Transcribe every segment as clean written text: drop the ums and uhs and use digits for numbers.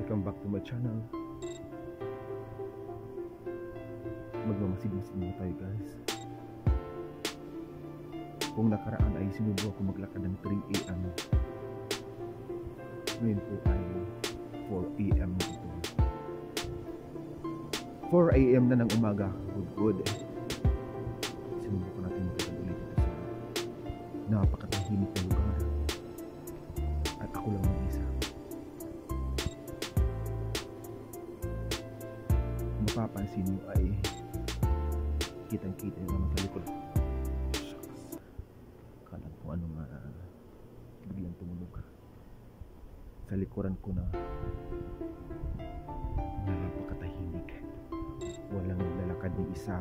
Welcome back to my channel. Magmamasid-masid muna tayo guys. Kung nakaraan ay sinubukan ko maglakad ng 3 AM, ngayon po ay 4 AM na ito. 4 AM na ng umaga. Good. Sinubukan natin maglakad ulit ito sa napakatahimik na lugar. At ako lang mag-isa. Mapapansin nyo ay kitang-kita yung naman sa likod. Kalang kung anong biglang tumunog sa likuran ko na napakatahimik. Walang lalakad ni isa.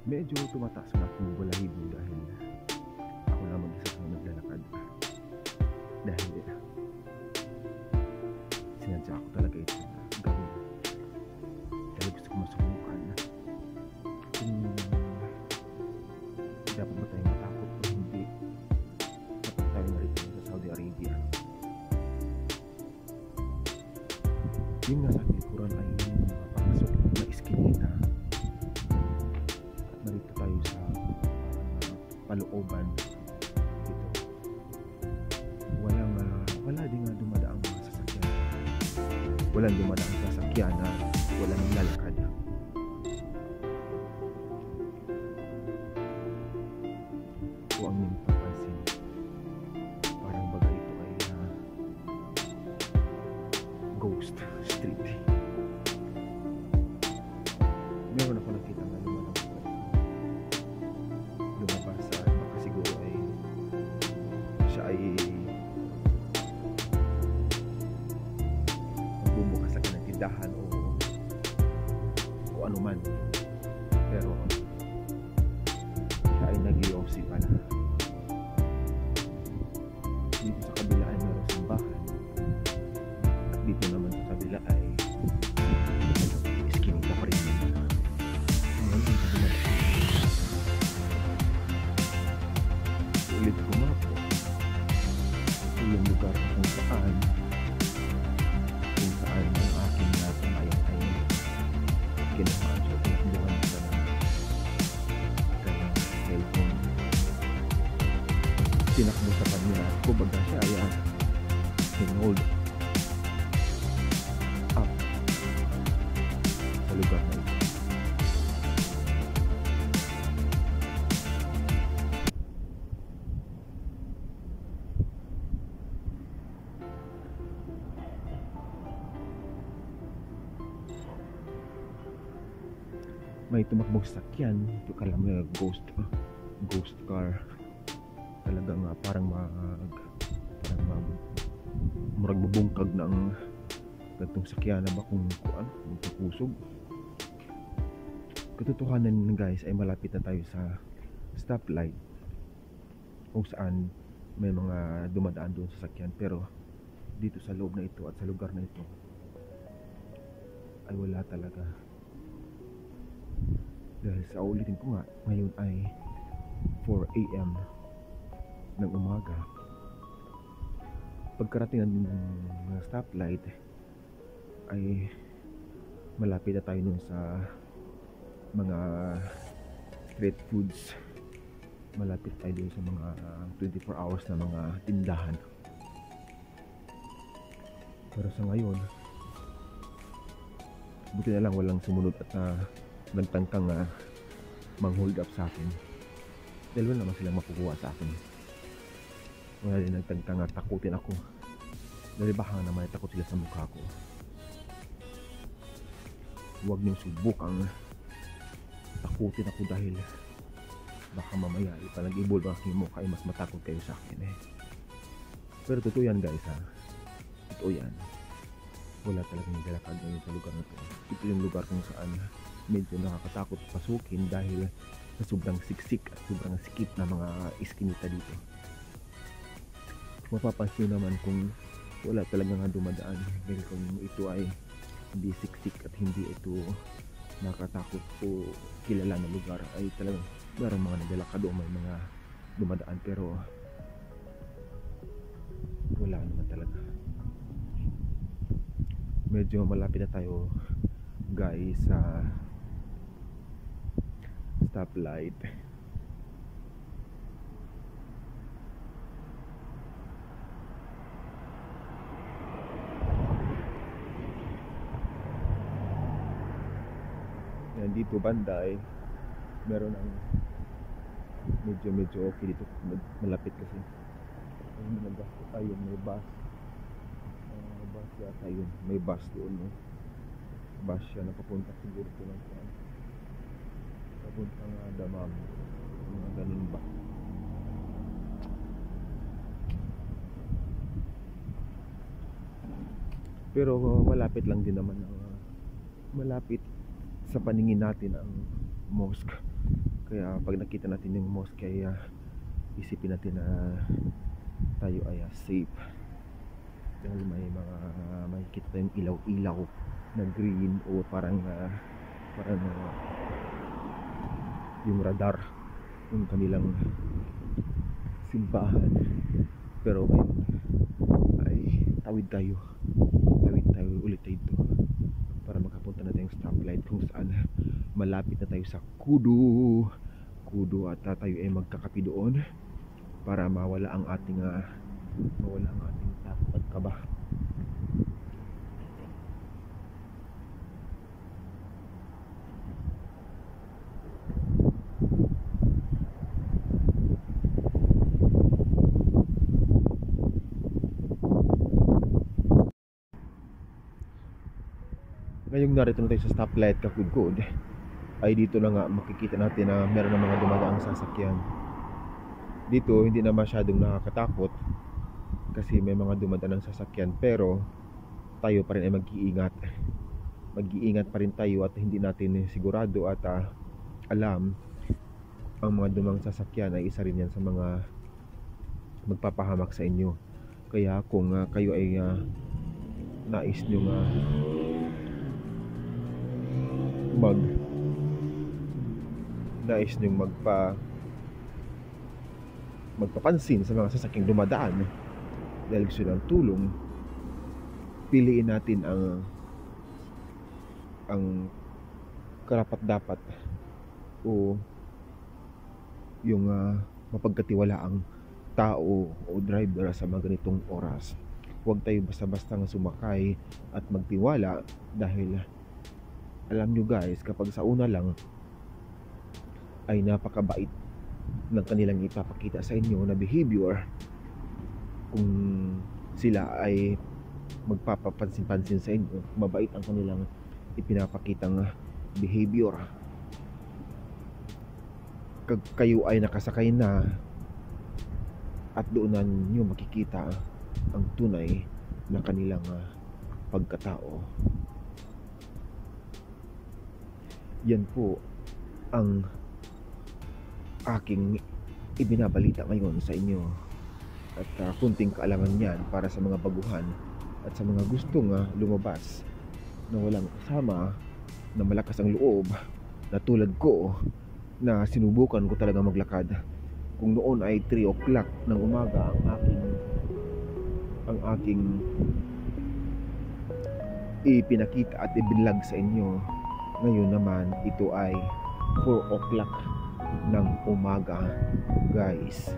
Medyo tumataas ang aking balahibo dahil ako lang mag-isa na naglalakad. Dahil sinadya ako talaga ito gawin dahil gusto ko masubukan kung dapat ba tayong matakot o hindi kapag tayo narito sa Saudi Arabia. Yung nasa likuran ay yung papasok na iskinita at narito tayo sa palooban dito. Wala din nga dumadaang mga sasakyan. Walang dumadaang sasakyan na walang lalakad. So ang inyong papansin, parang baga ito ay ghost street. Meron ako nakita na lumabas sa baka siguro ay siya ay magbubukas sa kanyang tindahan o ano man, pero siya ay nag-UFC pala. Dito sa kabila ay meron simbahan at dito naman sa kabila ay iskinita pa rin. Ulit ko nga po yung lugar kung saan ang aking natamayan ay ginamaan siya pinakbuhan sa kanyang cellphone. Tinakbo sa kanya at kumbaga siya ay hold up sa lugar na ito. May tumakbong sakyan, ito kala mo ghost car. Talagang parang murag mabungkag ng gantong sakyan na ba kung pusog. Katotohanan guys ay malapit na tayo sa stoplight kung saan may mga dumadaan doon sa sakyan, pero dito sa loob na ito at sa lugar na ito ay wala talaga. Dahil sa ulitin ko nga, ngayon ay 4 AM ng umaga. Pagkarating ng stoplight ay malapit na tayo nun sa mga street foods. Malapit tayo dun sa mga 24 hours na mga tindahan. Pero sa ngayon, buti na lang walang sumunod at nagtangkang mang-hold up sa akin. Dahil wala naman silang makukuha sa akin. Wala din nagtangkang takutin ako. Dahil baka naman takot sila sa mukha ko. Huwag niyong subukang takutin ako dahil baka mamaya ipalag-ibol ang aking mukha ay mas matakot kayo sa akin Pero totoo yan guys Totoo yan. Wala talagang naglalakad ngayon sa lugar na ito. Ito yung lugar kung saan medyo nakakatakot pasukin dahil sa sobrang siksik at sobrang sikip na mga iskinita dito. Mapapansin naman kung wala talagang dumadaan dahil kung ito ay hindi siksik at hindi ito nakatakot o kilala na lugar ay talagang meron mga naglalakad o may mga dumadaan, pero wala naman talaga. medyo malapit na tayo guys sa stoplight. Yan dito banday, meron ng medyo okay dito, malapit kasi. Ayun, nagasto tayo, may bus. Bus yata yun, may bus doon, no? Bus siya na papunta siguro ko lang saan. Papunta nga Damam, mga ganun ba. Pero malapit lang din naman malapit sa paningin natin ang mosque. Kaya pag nakita natin yung mosque ay isipin natin na tayo ay safe. Dahil may mga makikita tayong ilaw-ilaw na green o parang yung radar yung kanilang simbahan. Pero ngayon ay tawid tayo ulit dito para makapunta na tayong stoplight kung saan malapit na tayo sa Kudu at tayo ay magkakapi doon para mawala ang ating takot at kaba. Ngayong narito na tayo sa stoplight Kakudkod, ay dito na nga makikita natin na meron ng mga dumadaang sasakyan. Dito hindi na masyadong nakakatakot kasi may mga dumadaan ng sasakyan, pero tayo pa rin ay mag-iingat pa rin tayo at hindi natin sigurado at alam ang mga dumang sasakyan ay isa rin yan sa mga magpapahamak sa inyo. Kaya kung kayo ay nais nyo magpapansin sa mga sasakyang dumadaan dahil gusto ng tulong, piliin natin ang karapat-dapat o yung mapagkatiwalaang tao o driver sa mga ganitong oras. Huwag tayo basta-basta sumakay at magtiwala dahil alam nyo guys, kapag sa una lang ay napakabait ng kanilang ipapakita sa inyo na behavior, kung sila ay magpapapansin-pansin sa inyo, mabait ang kanilang ipinapakitang behavior, kayo ay nakasakay na at doon nyo makikita ang tunay na kanilang pagkatao. Yan po ang aking ibinabalita ngayon sa inyo at kunting kaalaman yan para sa mga baguhan at sa mga gustong lumabas na walang kasama, na malakas ang loob na tulad ko, na sinubukan ko talaga maglakad. Kung noon ay 3 o'clock ng umaga ang aking ipinakita at ibinlag sa inyo, ngayon naman ito ay 4 o'clock ng umaga guys.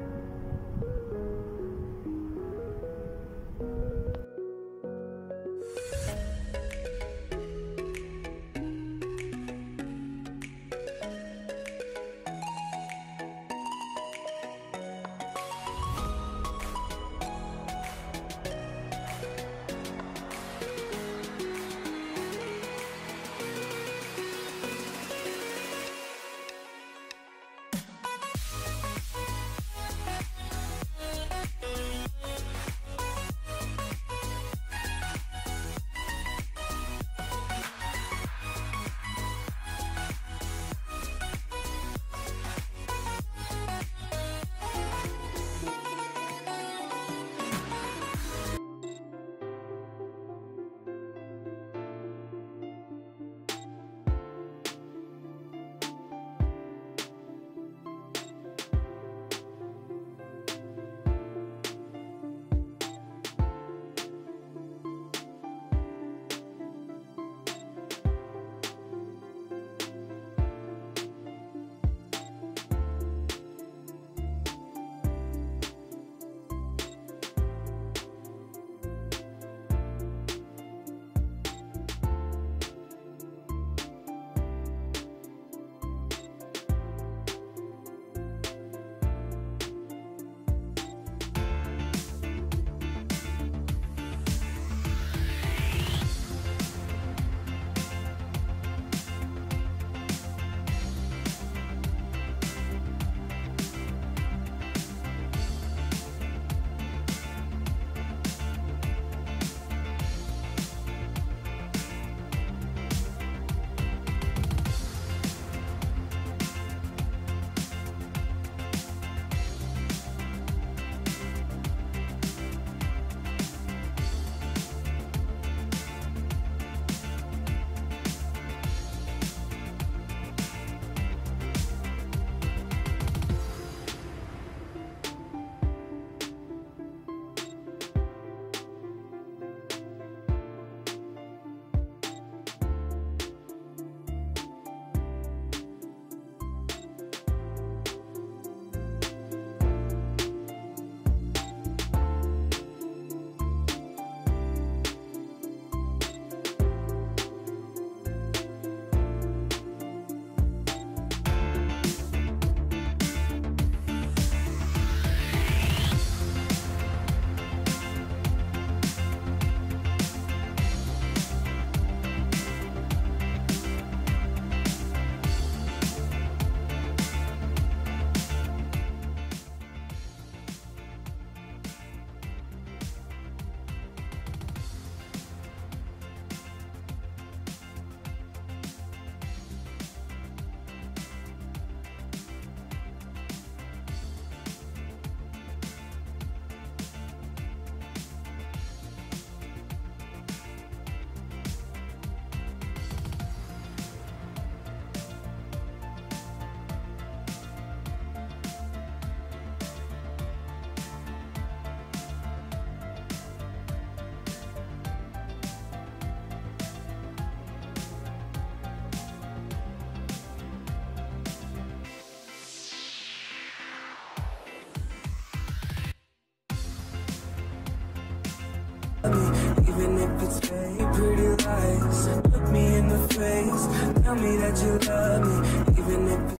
Tell me that you love me, even if